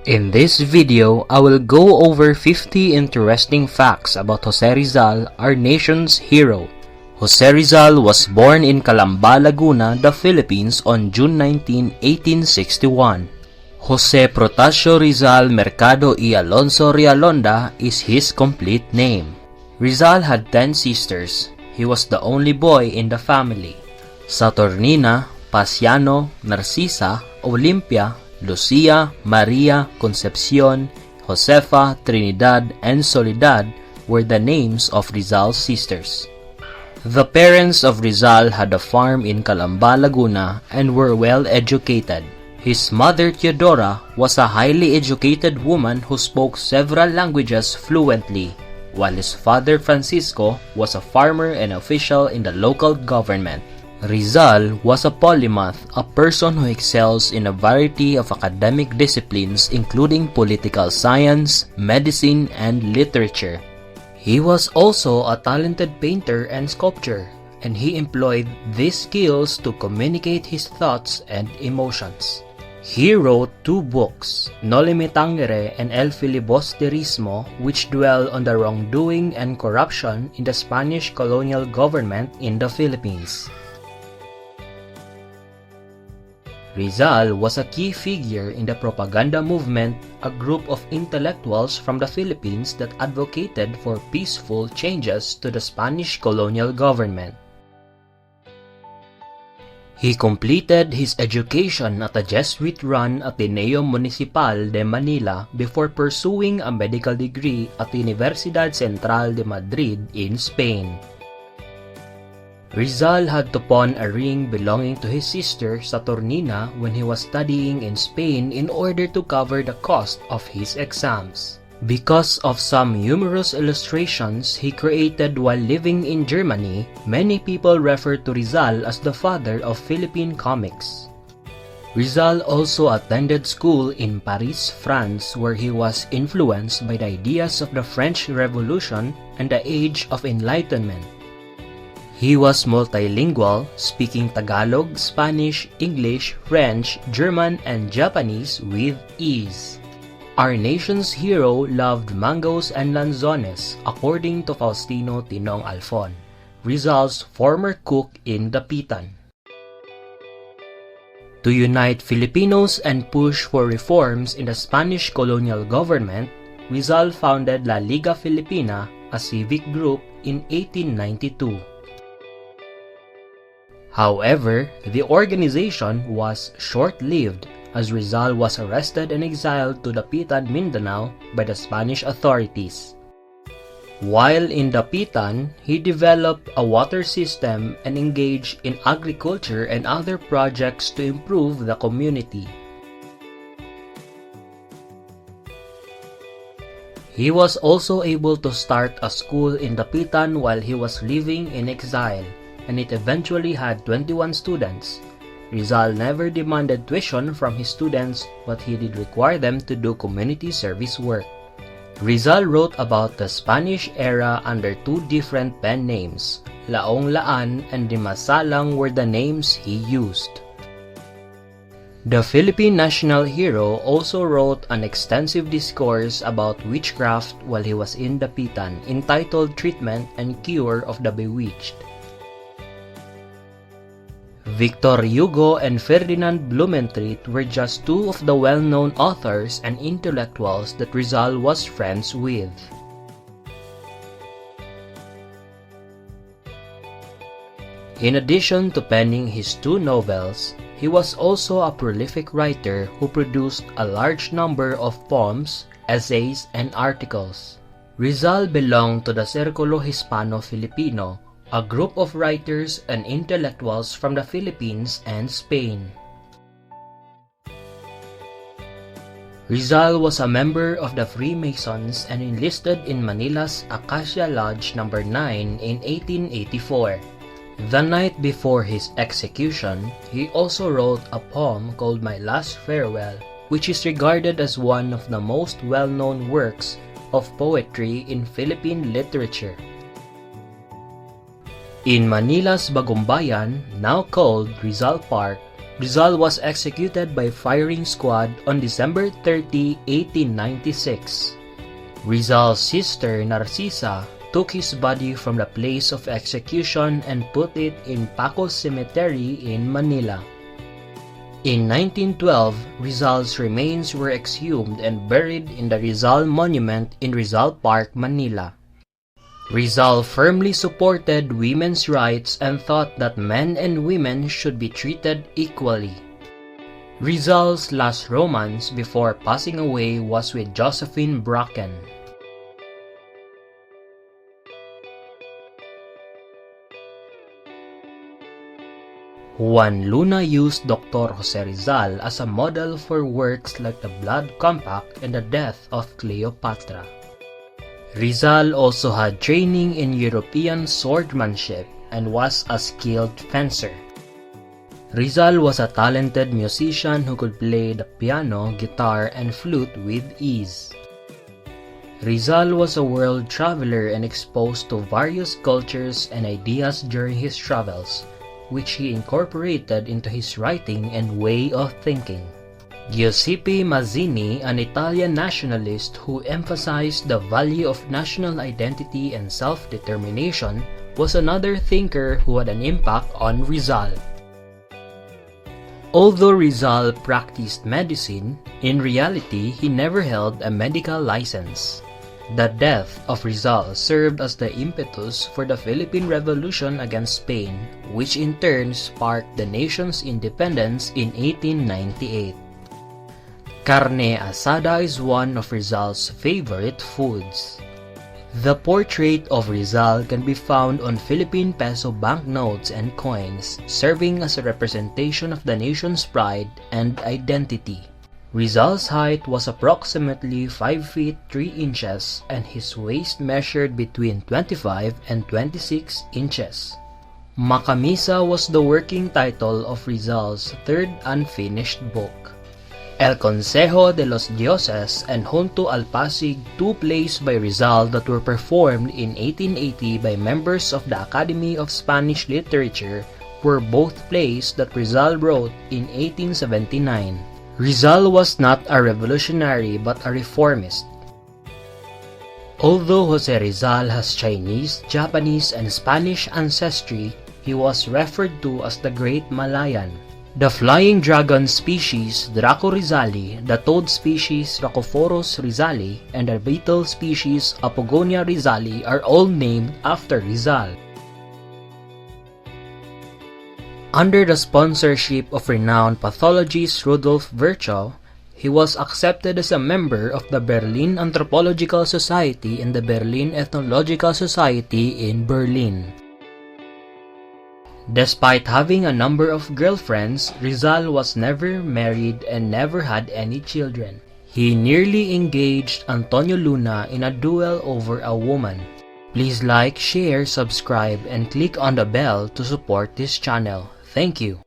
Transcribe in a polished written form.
In this video, I will go over 50 interesting facts about Jose Rizal, our nation's hero. Jose Rizal was born in Calamba, Laguna, the Philippines on June 19, 1861. Jose Protasio Rizal Mercado y Alonso Realonda is his complete name. Rizal had 10 sisters. He was the only boy in the family. Saturnina, Pasiano, Narcisa, Olympia, Lucia, Maria, Concepcion, Josefa, Trinidad, and Soledad were the names of Rizal's sisters. The parents of Rizal had a farm in Calamba, Laguna, and were well educated. His mother Theodora was a highly educated woman who spoke several languages fluently, while his father Francisco was a farmer and official in the local government. Rizal was a polymath, a person who excels in a variety of academic disciplines including political science, medicine, and literature. He was also a talented painter and sculptor, and he employed these skills to communicate his thoughts and emotions. He wrote 2 books, Noli Me Tangere and El Filibusterismo, which dwell on the wrongdoing and corruption in the Spanish colonial government in the Philippines. Rizal was a key figure in the propaganda movement, a group of intellectuals from the Philippines that advocated for peaceful changes to the Spanish colonial government. He completed his education at the Jesuit-run Ateneo Municipal de Manila before pursuing a medical degree at Universidad Central de Madrid in Spain. Rizal had to pawn a ring belonging to his sister Saturnina when he was studying in Spain in order to cover the cost of his exams. Because of some humorous illustrations he created while living in Germany, many people refer to Rizal as the father of Philippine comics. Rizal also attended school in Paris, France, where he was influenced by the ideas of the French Revolution and the Age of Enlightenment. He was multilingual, speaking Tagalog, Spanish, English, French, German, and Japanese with ease. Our nation's hero loved mangoes and lanzones, according to Faustino Tinong Alfon, Rizal's former cook in Dapitan. To unite Filipinos and push for reforms in the Spanish colonial government, Rizal founded La Liga Filipina, a civic group, in 1892. However, the organization was short-lived as Rizal was arrested and exiled to Dapitan, Mindanao by the Spanish authorities. While in Dapitan, he developed a water system and engaged in agriculture and other projects to improve the community. He was also able to start a school in Dapitan while he was living in exile, and it eventually had 21 students. Rizal never demanded tuition from his students, but he did require them to do community service work. Rizal wrote about the Spanish era under 2 different pen names. Laong Laan and Dimasalang were the names he used. The Philippine National Hero also wrote an extensive discourse about witchcraft while he was in Dapitan, entitled Treatment and Cure of the Bewitched. Hugo and Ferdinand Blumentritt were just 2 of the well-known authors and intellectuals that Rizal was friends with. In addition to penning his 2 novels, he was also a prolific writer who produced a large number of poems, essays, and articles. Rizal belonged to the Círculo Hispano-Filipino, a group of writers and intellectuals from the Philippines and Spain. Rizal was a member of the Freemasons and enlisted in Manila's Acacia Lodge No. 9 in 1884. The night before his execution, he also wrote a poem called My Last Farewell, which is regarded as one of the most well-known works of poetry in Philippine literature. In Manila's Bagumbayan, now called Rizal Park, Rizal was executed by firing squad on December 30, 1896. Rizal's sister Narcisa took his body from the place of execution and put it in Paco Cemetery in Manila. In 1912, Rizal's remains were exhumed and buried in the Rizal Monument in Rizal Park, Manila. Rizal firmly supported women's rights and thought that men and women should be treated equally. Rizal's last romance before passing away was with Josephine Bracken. Juan Luna used Dr. Jose Rizal as a model for works like The Blood Compact and The Death of Cleopatra. Rizal also had training in European swordsmanship and was a skilled fencer. Rizal was a talented musician who could play the piano, guitar, and flute with ease. Rizal was a world traveler and exposed to various cultures and ideas during his travels, which he incorporated into his writing and way of thinking. Giuseppe Mazzini, an Italian nationalist who emphasized the value of national identity and self-determination, was another thinker who had an impact on Rizal. Although Rizal practiced medicine, in reality he never held a medical license. The death of Rizal served as the impetus for the Philippine Revolution against Spain, which in turn sparked the nation's independence in 1898. Carne asada is one of Rizal's favorite foods. The portrait of Rizal can be found on Philippine peso banknotes and coins, serving as a representation of the nation's pride and identity. Rizal's height was approximately 5 feet 3 inches and his waist measured between 25 and 26 inches. Macamisa was the working title of Rizal's third unfinished book. El Consejo de los Dioses and Junto al Pasig, two plays by Rizal that were performed in 1880 by members of the Academy of Spanish Literature, were both plays that Rizal wrote in 1879. Rizal was not a revolutionary but a reformist. Although Jose Rizal has Chinese, Japanese, and Spanish ancestry, he was referred to as the Great Malayan. The flying dragon species Draco rizali, the toad species Rhacophorus rizali, and the beetle species Apogonia rizali are all named after Rizal. Under the sponsorship of renowned pathologist Rudolf Virchow, he was accepted as a member of the Berlin Anthropological Society and the Berlin Ethnological Society in Berlin. Despite having a number of girlfriends, Rizal was never married and never had any children. He nearly engaged Antonio Luna in a duel over a woman. Please like, share, subscribe, and click on the bell to support this channel. Thank you.